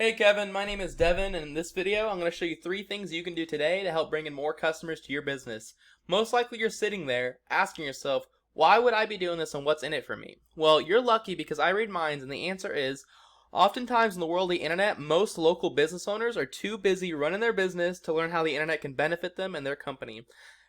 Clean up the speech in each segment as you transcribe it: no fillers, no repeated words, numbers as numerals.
Hey Kevin, my name is Devin, and in this video I'm going to show you 3 things you can do today to help bring in more customers to your business. Most likely you're sitting there asking yourself, why would I be doing this and what's in it for me? Well, you're lucky because I read minds, and the answer is, oftentimes in the world of the internet, most local business owners are too busy running their business to learn how the internet can benefit them and their company.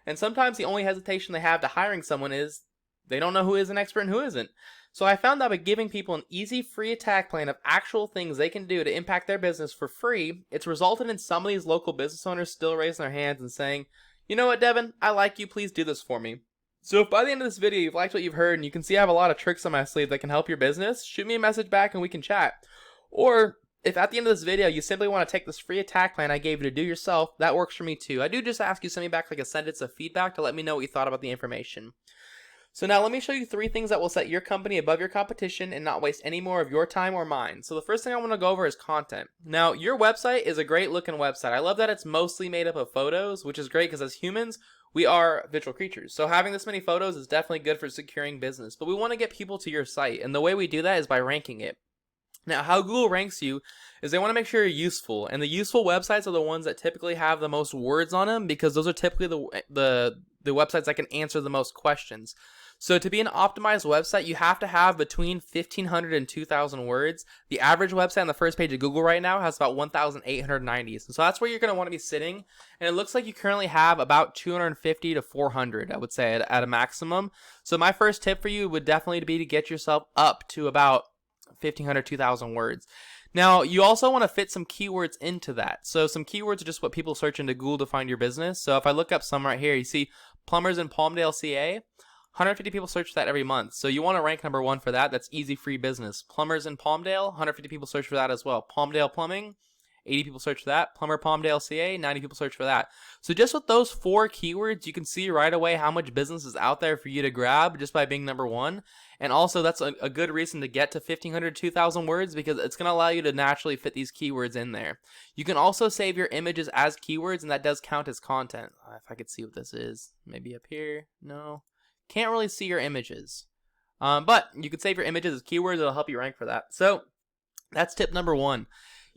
And sometimes the only hesitation they have to hiring someone is they don't know who is an expert and who isn't. So I found that by giving people an easy free attack plan of actual things they can do to impact their business for free, it's resulted in some of these local business owners still raising their hands and saying, you know what, Devin, I like you, please do this for me. So if by the end of this video you've liked what you've heard and you can see I have a lot of tricks on my sleeve that can help your business, shoot me a message back and we can chat. Or if at the end of this video you simply want to take this free attack plan I gave you to do yourself, that works for me too. I do just ask you to send me back like a sentence of feedback to let me know what you thought about the information. So now let me show you 3 things that will set your company above your competition and not waste any more of your time or mine. So the first thing I want to go over is content. Now, your website is a great looking website. I love that it's mostly made up of photos, which is great because as humans, we are visual creatures. So having this many photos is definitely good for securing business. But we want to get people to your site, and the way we do that is by ranking it. Now, how Google ranks you is they want to make sure you're useful, and the useful websites are the ones that typically have the most words on them because those are typically the websites that can answer the most questions. So to be an optimized website, you have to have between 1,500 and 2,000 words. The average website on the first page of Google right now has about 1,890. So that's where you're going to want to be sitting. And it looks like you currently have about 250 to 400, I would say, at a maximum. So my first tip for you would definitely be to get yourself up to about 1,500, 2,000 words. Now, you also want to fit some keywords into that. So some keywords are just what people search into Google to find your business. So if I look up some right here, you see Plumbers in Palmdale CA. 150 people search that every month. So you want to rank number 1 for that. That's easy free business. Plumbers in Palmdale, 150 people search for that as well. Palmdale Plumbing, 80 people search for that. Plumber Palmdale CA, 90 people search for that. So just with those 4 keywords, you can see right away how much business is out there for you to grab just by being number 1. And also that's a good reason to get to 1,500, 2,000 words because it's going to allow you to naturally fit these keywords in there. You can also save your images as keywords, and that does count as content. If I could see what this is, maybe up here. No. Can't really see your images. But you can save your images as keywords. It'll help you rank for that. So that's tip number 1.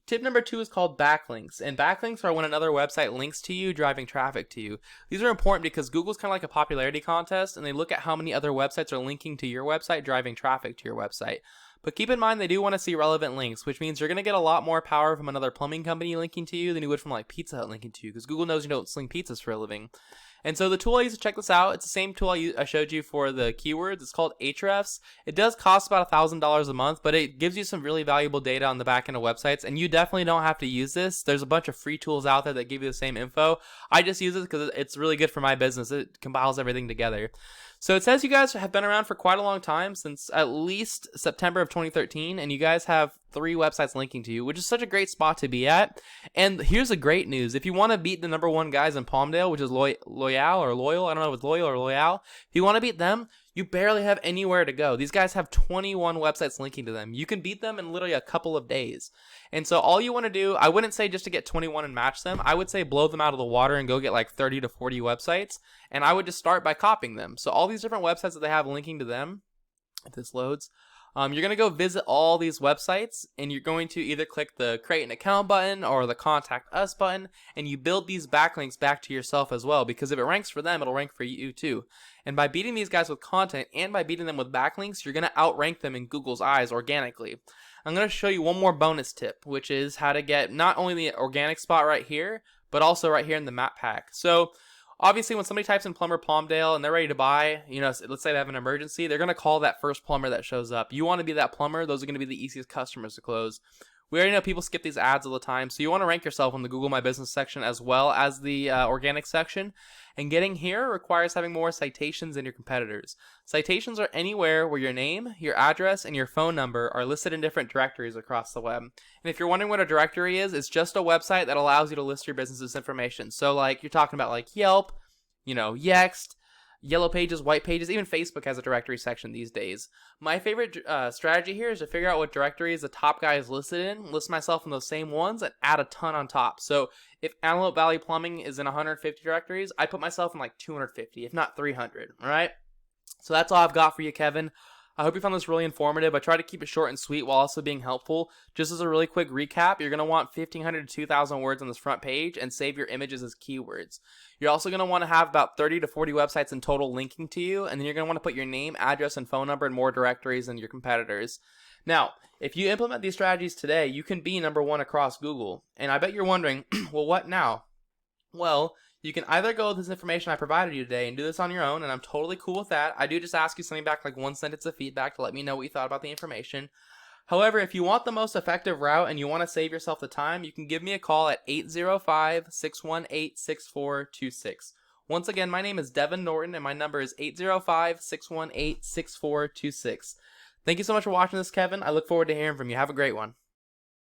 Tip number 2 is called backlinks. And backlinks are when another website links to you, driving traffic to you. These are important because Google's kind of like a popularity contest, and they look at how many other websites are linking to your website, driving traffic to your website. But keep in mind they do want to see relevant links, which means you're going to get a lot more power from another plumbing company linking to you than you would from like Pizza Hut linking to you, because Google knows you don't sling pizzas for a living. And so the tool I use to check this out, it's the same tool I showed you for the keywords. It's called Ahrefs. It does cost about $1,000 a month, but it gives you some really valuable data on the back end of websites, and you definitely don't have to use this. There's a bunch of free tools out there that give you the same info. I just use it because it's really good for my business. It compiles everything together. So it says you guys have been around for quite a long time, since at least September of 2013, and you guys have 3 websites linking to you, which is such a great spot to be at. And here's the great news. If you want to beat the number 1 guys in Palmdale, which is Loyal, I don't know if it's Loyal or Loyal. If you want to beat them, you barely have anywhere to go. These guys have 21 websites linking to them. You can beat them in literally a couple of days. And so all you want to do, I wouldn't say just to get 21 and match them. I would say blow them out of the water and go get like 30 to 40 websites. And I would just start by copying them. So all these different websites that they have linking to them, if this loads, you're going to go visit all these websites, and you're going to either click the create an account button or the contact us button, and you build these backlinks back to yourself as well, because if it ranks for them, it'll rank for you too. And by beating these guys with content and by beating them with backlinks, you're going to outrank them in Google's eyes organically. I'm going to show you one more bonus tip, which is how to get not only the organic spot right here, but also right here in the map pack. So obviously, when somebody types in Plumber Palmdale and they're ready to buy, let's say they have an emergency, they're going to call that first plumber that shows up. You want to be that plumber. Those are going to be the easiest customers to close. We already know people skip these ads all the time, so you want to rank yourself in the Google My Business section as well as the organic section. And getting here requires having more citations than your competitors. Citations are anywhere where your name, your address, and your phone number are listed in different directories across the web. And if you're wondering what a directory is, it's just a website that allows you to list your business's information. So like you're talking about like Yelp, Yext, Yellow Pages, White Pages, even Facebook has a directory section these days. My favorite strategy here is to figure out what directories the top guy is listed in, list myself in those same ones, and add a ton on top. So if Antelope Valley Plumbing is in 150 directories, I put myself in like 250, if not 300, all right? So that's all I've got for you, Kevin. I hope you found this really informative. I try to keep it short and sweet while also being helpful. Just as a really quick recap, you're going to want 1,500 to 2,000 words on this front page and save your images as keywords. You're also going to want to have about 30 to 40 websites in total linking to you, and then you're going to want to put your name, address, and phone number in more directories than your competitors. Now, if you implement these strategies today, you can be number one across Google. And I bet you're wondering, well, what now? Well, you can either go with this information I provided you today and do this on your own, and I'm totally cool with that. I do just ask you something back, like one sentence of feedback to let me know what you thought about the information. However, if you want the most effective route and you want to save yourself the time, you can give me a call at 805-618-6426. Once again, my name is Devin Norton, and my number is 805-618-6426. Thank you so much for watching this, Kevin. I look forward to hearing from you. Have a great one.